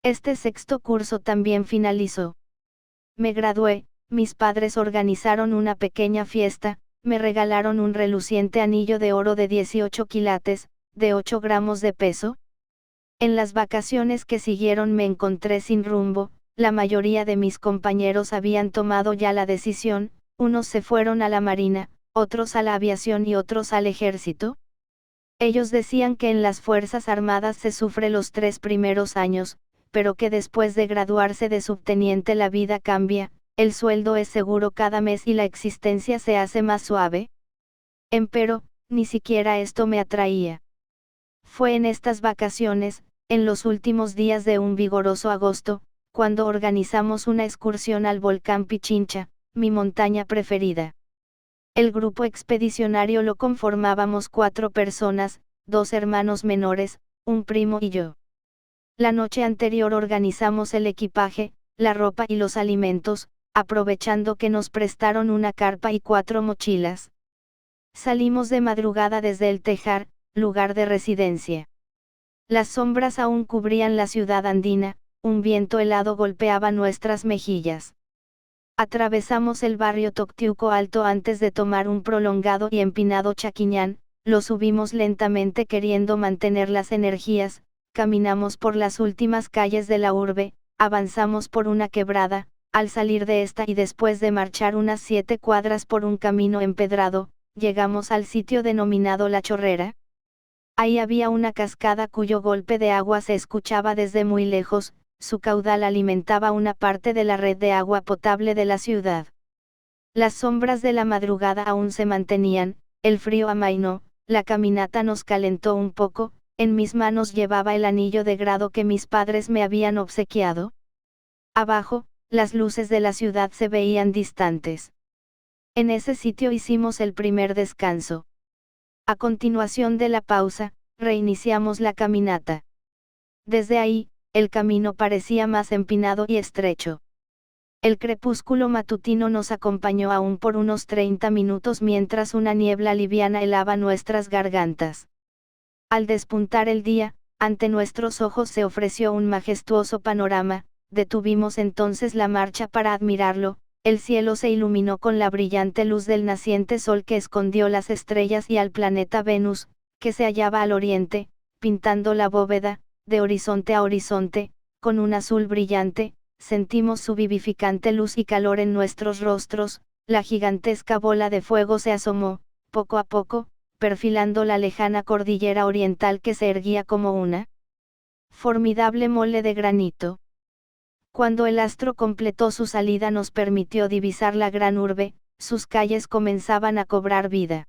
Este sexto curso también finalizó. Me gradué, mis padres organizaron una pequeña fiesta, me regalaron un reluciente anillo de oro de 18 quilates, de 8 gramos de peso. En las vacaciones que siguieron me encontré sin rumbo, la mayoría de mis compañeros habían tomado ya la decisión, unos se fueron a la marina, otros a la aviación y otros al ejército. Ellos decían que en las Fuerzas Armadas se sufre los 3 primeros años, pero que después de graduarse de subteniente la vida cambia, el sueldo es seguro cada mes y la existencia se hace más suave. Empero, ni siquiera esto me atraía. Fue en estas vacaciones, en los últimos días de un vigoroso agosto, cuando organizamos una excursión al volcán Pichincha, mi montaña preferida. El grupo expedicionario lo conformábamos 4 personas, 2 hermanos menores, un primo y yo. La noche anterior organizamos el equipaje, la ropa y los alimentos, aprovechando que nos prestaron una carpa y 4 mochilas. Salimos de madrugada desde el Tejar, lugar de residencia. Las sombras aún cubrían la ciudad andina, un viento helado golpeaba nuestras mejillas. Atravesamos el barrio Toctiuco Alto antes de tomar un prolongado y empinado Chaquiñán, lo subimos lentamente queriendo mantener las energías, caminamos por las últimas calles de la urbe, avanzamos por una quebrada, al salir de esta y después de marchar unas 7 cuadras por un camino empedrado, llegamos al sitio denominado La Chorrera. Ahí había una cascada cuyo golpe de agua se escuchaba desde muy lejos, su caudal alimentaba una parte de la red de agua potable de la ciudad. Las sombras de la madrugada aún se mantenían, el frío amainó, la caminata nos calentó un poco, en mis manos llevaba el anillo de grado que mis padres me habían obsequiado. Abajo, las luces de la ciudad se veían distantes. En ese sitio hicimos el primer descanso. A continuación de la pausa, reiniciamos la caminata. Desde ahí, el camino parecía más empinado y estrecho. El crepúsculo matutino nos acompañó aún por unos 30 minutos mientras una niebla liviana helaba nuestras gargantas. Al despuntar el día, ante nuestros ojos se ofreció un majestuoso panorama, detuvimos entonces la marcha para admirarlo. El cielo se iluminó con la brillante luz del naciente sol que escondió las estrellas y al planeta Venus, que se hallaba al oriente, pintando la bóveda, de horizonte a horizonte, con un azul brillante. Sentimos su vivificante luz y calor en nuestros rostros, la gigantesca bola de fuego se asomó, poco a poco, perfilando la lejana cordillera oriental que se erguía como una formidable mole de granito. Cuando el astro completó su salida nos permitió divisar la gran urbe, sus calles comenzaban a cobrar vida.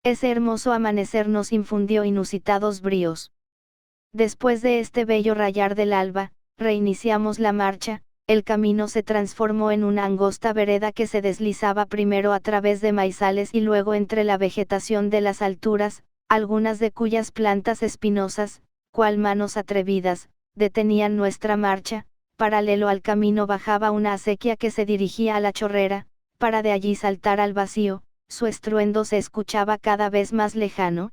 Ese hermoso amanecer nos infundió inusitados bríos. Después de este bello rayar del alba, reiniciamos la marcha, el camino se transformó en una angosta vereda que se deslizaba primero a través de maizales y luego entre la vegetación de las alturas, algunas de cuyas plantas espinosas, cual manos atrevidas, detenían nuestra marcha, paralelo al camino bajaba una acequia que se dirigía a la chorrera, para de allí saltar al vacío. Su estruendo se escuchaba cada vez más lejano.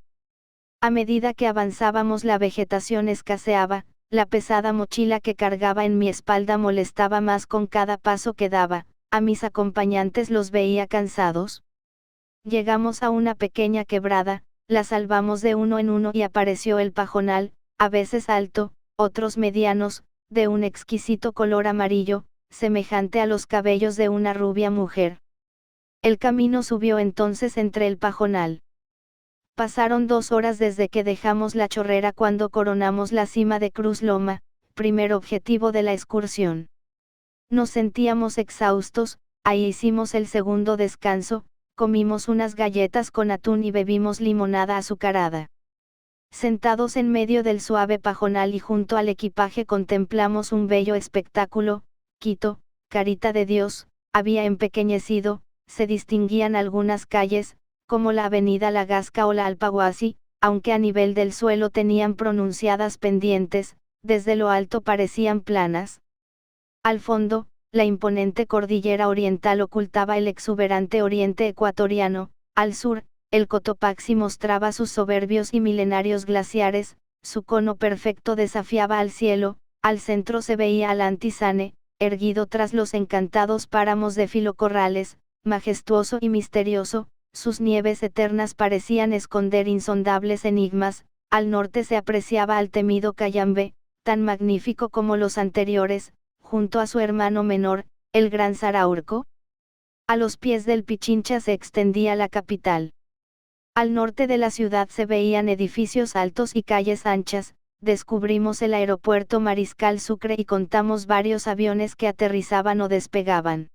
A medida que avanzábamos la vegetación escaseaba, la pesada mochila que cargaba en mi espalda molestaba más con cada paso que daba, a mis acompañantes los veía cansados. Llegamos a una pequeña quebrada, la salvamos de uno en uno y apareció el pajonal, a veces alto, otros medianos, de un exquisito color amarillo, semejante a los cabellos de una rubia mujer. El camino subió entonces entre el pajonal. Pasaron 2 horas desde que dejamos la chorrera cuando coronamos la cima de Cruz Loma, primer objetivo de la excursión. Nos sentíamos exhaustos, ahí hicimos el segundo descanso, comimos unas galletas con atún y bebimos limonada azucarada. Sentados en medio del suave pajonal y junto al equipaje contemplamos un bello espectáculo. Quito, carita de Dios, había empequeñecido, se distinguían algunas calles, como la avenida La Gasca o la Alpaguasi, aunque a nivel del suelo tenían pronunciadas pendientes, desde lo alto parecían planas. Al fondo, la imponente cordillera oriental ocultaba el exuberante oriente ecuatoriano. Al sur, el Cotopaxi mostraba sus soberbios y milenarios glaciares, su cono perfecto desafiaba al cielo. Al centro se veía al Antisane, erguido tras los encantados páramos de Filocorrales, majestuoso y misterioso. Sus nieves eternas parecían esconder insondables enigmas. Al norte se apreciaba al temido Cayambe, tan magnífico como los anteriores, junto a su hermano menor, el Gran Saraurco. A los pies del Pichincha se extendía la capital. Al norte de la ciudad se veían edificios altos y calles anchas. Descubrimos el aeropuerto Mariscal Sucre y contamos varios aviones que aterrizaban o despegaban.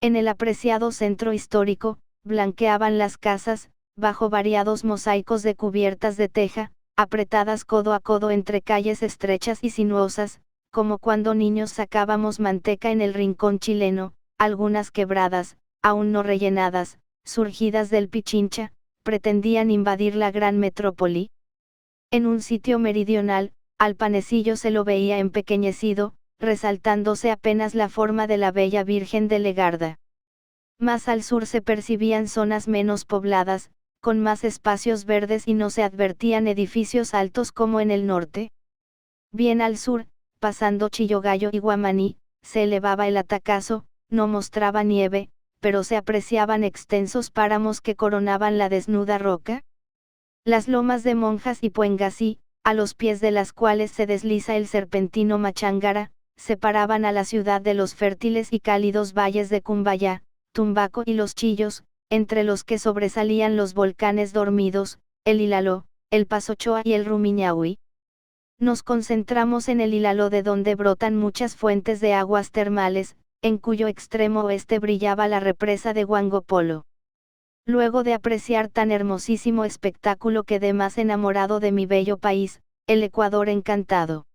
En el apreciado centro histórico, blanqueaban las casas, bajo variados mosaicos de cubiertas de teja, apretadas codo a codo entre calles estrechas y sinuosas, como cuando niños sacábamos manteca en el rincón chileno. Algunas quebradas, aún no rellenadas, surgidas del Pichincha, pretendían invadir la gran metrópoli. En un sitio meridional, al panecillo se lo veía empequeñecido, resaltándose apenas la forma de la bella Virgen de Legarda. Más al sur se percibían zonas menos pobladas, con más espacios verdes y no se advertían edificios altos como en el norte. Bien al sur, pasando Chillogallo y Guamaní, se elevaba el Atacazo, no mostraba nieve, pero se apreciaban extensos páramos que coronaban la desnuda roca. Las lomas de Monjas y Puengasí, a los pies de las cuales se desliza el serpentino Machángara, separaban a la ciudad de los fértiles y cálidos valles de Cumbayá, Tumbaco y Los Chillos, entre los que sobresalían los volcanes dormidos, el Ilaló, el Pasochoa y el Rumiñahui. Nos concentramos en el Ilaló, de donde brotan muchas fuentes de aguas termales, en cuyo extremo oeste brillaba la represa de Huangopolo. Luego de apreciar tan hermosísimo espectáculo quedé más enamorado de mi bello país, el Ecuador encantado.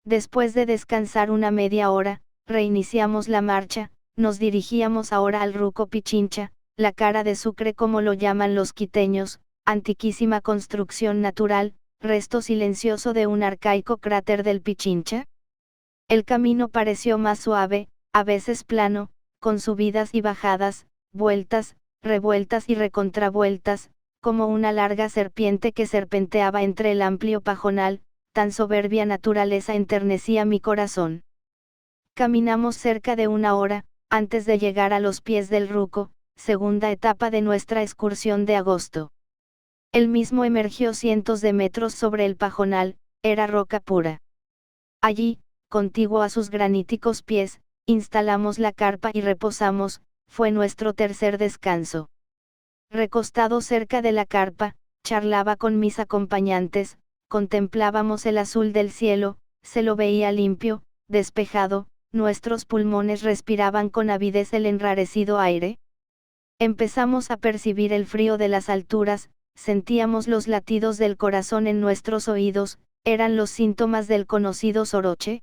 Después de descansar una media hora, reiniciamos la marcha. Nos dirigíamos ahora al Ruco Pichincha, la cara de Sucre como lo llaman los quiteños, antiquísima construcción natural, resto silencioso de un arcaico cráter del Pichincha. El camino pareció más suave, a veces plano, con subidas y bajadas, vueltas, revueltas y recontravueltas, como una larga serpiente que serpenteaba entre el amplio pajonal. Tan soberbia naturaleza enternecía mi corazón. Caminamos cerca de una hora, antes de llegar a los pies del Ruco, segunda etapa de nuestra excursión de agosto. El mismo emergió cientos de metros sobre el pajonal, era roca pura. Allí, contiguo a sus graníticos pies, instalamos la carpa y reposamos. Fue nuestro tercer descanso. Recostado cerca de la carpa, charlaba con mis acompañantes, contemplábamos el azul del cielo, se lo veía limpio, despejado. Nuestros pulmones respiraban con avidez el enrarecido aire. Empezamos a percibir el frío de las alturas, sentíamos los latidos del corazón en nuestros oídos, eran los síntomas del conocido soroche.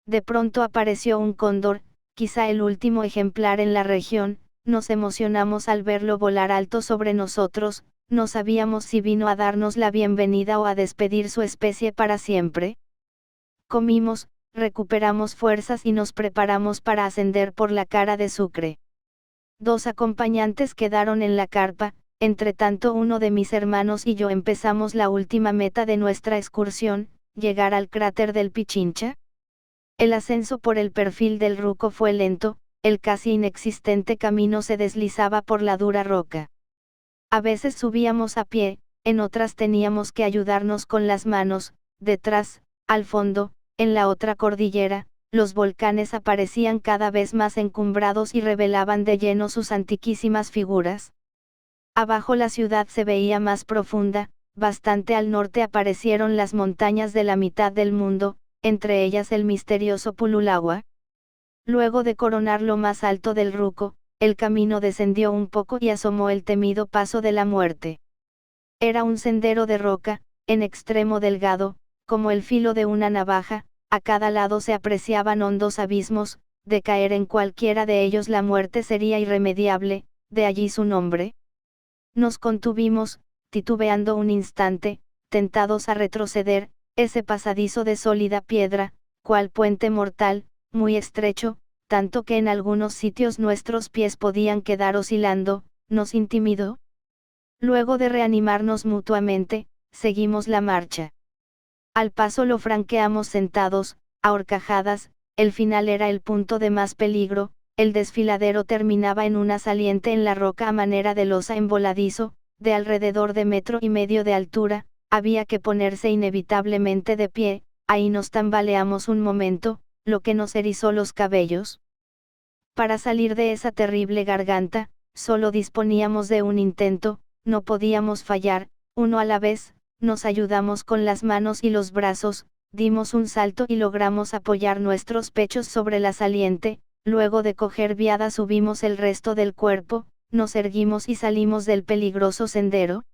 De pronto apareció un cóndor, quizá el último ejemplar en la región. Nos emocionamos al verlo volar alto sobre nosotros. No sabíamos si vino a darnos la bienvenida o a despedir su especie para siempre. Comimos, recuperamos fuerzas y nos preparamos para ascender por la cara de Sucre. 2 acompañantes quedaron en la carpa, entre tanto uno de mis hermanos y yo empezamos la última meta de nuestra excursión, llegar al cráter del Pichincha. El ascenso por el perfil del Ruco fue lento, el casi inexistente camino se deslizaba por la dura roca. A veces subíamos a pie, en otras teníamos que ayudarnos con las manos. Detrás, al fondo, en la otra cordillera, los volcanes aparecían cada vez más encumbrados y revelaban de lleno sus antiquísimas figuras. Abajo la ciudad se veía más profunda, bastante al norte aparecieron las montañas de la mitad del mundo, entre ellas el misterioso Pululagua. Luego de coronar lo más alto del Ruco, el camino descendió un poco y asomó el temido paso de la muerte. Era un sendero de roca, en extremo delgado, como el filo de una navaja, a cada lado se apreciaban hondos abismos, de caer en cualquiera de ellos la muerte sería irremediable, de allí su nombre. Nos contuvimos, titubeando un instante, tentados a retroceder, ese pasadizo de sólida piedra, cual puente mortal, muy estrecho, tanto que en algunos sitios nuestros pies podían quedar oscilando, nos intimidó. Luego de reanimarnos mutuamente, seguimos la marcha. Al paso lo franqueamos sentados, a horcajadas, el final era el punto de más peligro, el desfiladero terminaba en una saliente en la roca a manera de losa en voladizo, de alrededor de 1,5 metros de altura, había que ponerse inevitablemente de pie, ahí nos tambaleamos un momento, lo que nos erizó los cabellos. Para salir de esa terrible garganta, solo disponíamos de un intento, no podíamos fallar, uno a la vez, nos ayudamos con las manos y los brazos, dimos un salto y logramos apoyar nuestros pechos sobre la saliente, luego de coger viada subimos el resto del cuerpo, nos erguimos y salimos del peligroso sendero.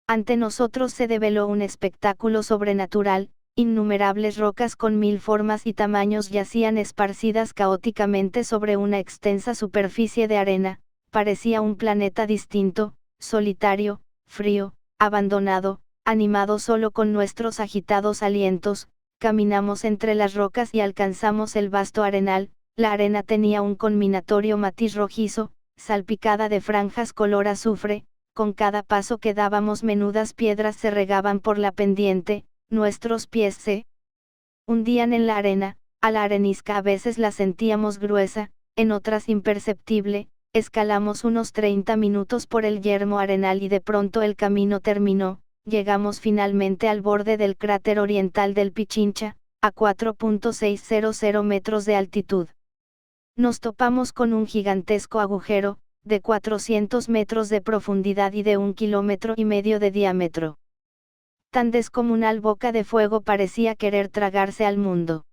Ante nosotros se develó un espectáculo sobrenatural, innumerables rocas con 1000 formas y tamaños yacían esparcidas caóticamente sobre una extensa superficie de arena, parecía un planeta distinto, solitario, frío, abandonado, animado solo con nuestros agitados alientos, caminamos entre las rocas y alcanzamos el vasto arenal, la arena tenía un conminatorio matiz rojizo, salpicada de franjas color azufre, con cada paso que dábamos menudas piedras se regaban por la pendiente, nuestros pies se hundían en la arena, a la arenisca a veces la sentíamos gruesa, en otras imperceptible, escalamos unos 30 minutos por el yermo arenal y de pronto el camino terminó, llegamos finalmente al borde del cráter oriental del Pichincha, a 4.600 metros de altitud. Nos topamos con un gigantesco agujero, de 400 metros de profundidad y de 1,5 kilómetros de diámetro. Tan descomunal boca de fuego parecía querer tragarse al mundo.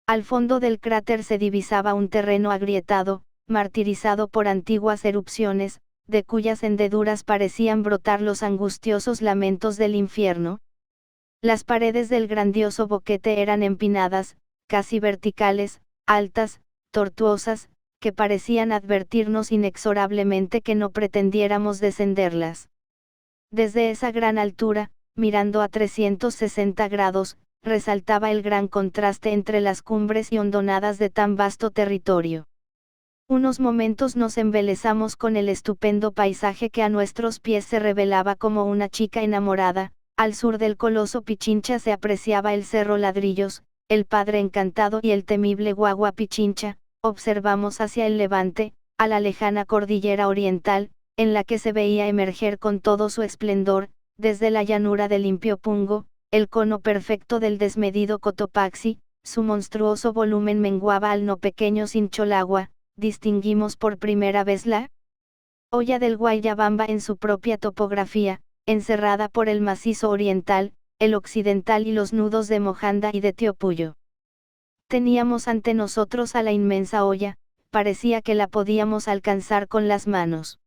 Al fondo del cráter se divisaba un terreno agrietado, martirizado por antiguas erupciones, de cuyas hendeduras parecían brotar los angustiosos lamentos del infierno. Las paredes del grandioso boquete eran empinadas, casi verticales, altas, tortuosas, que parecían advertirnos inexorablemente que no pretendiéramos descenderlas. Desde esa gran altura, mirando a 360 grados, resaltaba el gran contraste entre las cumbres y hondonadas de tan vasto territorio. Unos momentos nos embelezamos con el estupendo paisaje que a nuestros pies se revelaba como una chica enamorada, al sur del coloso Pichincha se apreciaba el cerro Ladrillos, el Padre Encantado y el temible Guagua Pichincha, observamos hacia el levante, a la lejana cordillera oriental, en la que se veía emerger con todo su esplendor, desde la llanura del Limpiopungo, el cono perfecto del desmedido Cotopaxi, su monstruoso volumen menguaba al no pequeño Sincholagua, distinguimos por primera vez la hoya del Guayabamba en su propia topografía, encerrada por el macizo oriental, el occidental y los nudos de Mojanda y de Teopuyo. Teníamos ante nosotros a la inmensa hoya, parecía que la podíamos alcanzar con las manos.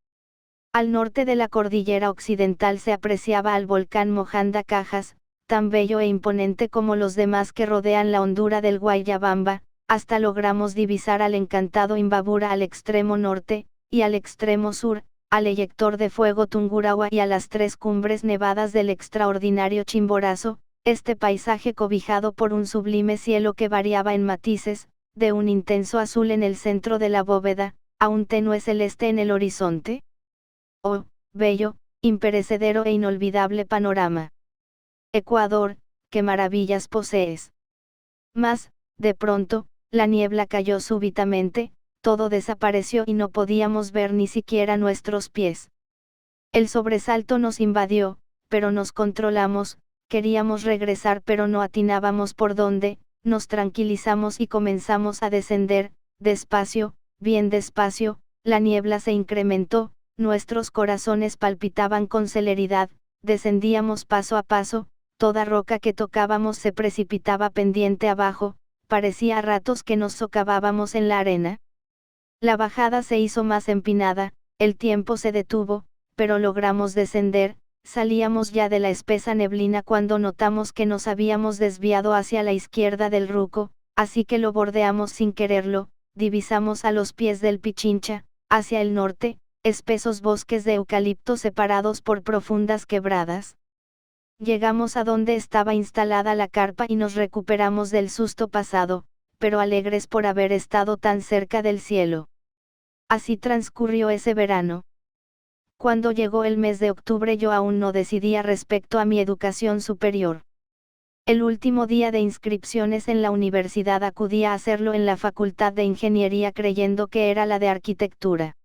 Al norte de la cordillera occidental se apreciaba al volcán Mojanda Cajas, tan bello e imponente como los demás que rodean la hondura del Guayabamba, hasta logramos divisar al encantado Imbabura al extremo norte, y al extremo sur, al eyector de fuego Tungurahua y a las 3 cumbres nevadas del extraordinario Chimborazo, este paisaje cobijado por un sublime cielo que variaba en matices, de un intenso azul en el centro de la bóveda, a un tenue celeste en el horizonte. Oh, bello, imperecedero e inolvidable panorama. Ecuador, qué maravillas posees. Mas, de pronto, la niebla cayó súbitamente, todo desapareció y no podíamos ver ni siquiera nuestros pies. El sobresalto nos invadió, pero nos controlamos, queríamos regresar pero no atinábamos por dónde, nos tranquilizamos y comenzamos a descender, despacio, bien despacio, la niebla se incrementó, nuestros corazones palpitaban con celeridad, descendíamos paso a paso, toda roca que tocábamos se precipitaba pendiente abajo, parecía a ratos que nos socavábamos en la arena. La bajada se hizo más empinada, el tiempo se detuvo, pero logramos descender, salíamos ya de la espesa neblina cuando notamos que nos habíamos desviado hacia la izquierda del Ruco, así que lo bordeamos sin quererlo, divisamos a los pies del Pichincha, hacia el norte, espesos bosques de eucalipto separados por profundas quebradas. Llegamos a donde estaba instalada la carpa y nos recuperamos del susto pasado, pero alegres por haber estado tan cerca del cielo. Así transcurrió ese verano. Cuando llegó el mes de octubre yo aún no decidía respecto a mi educación superior. El último día de inscripciones en la universidad acudí a hacerlo en la Facultad de Ingeniería creyendo que era la de Arquitectura.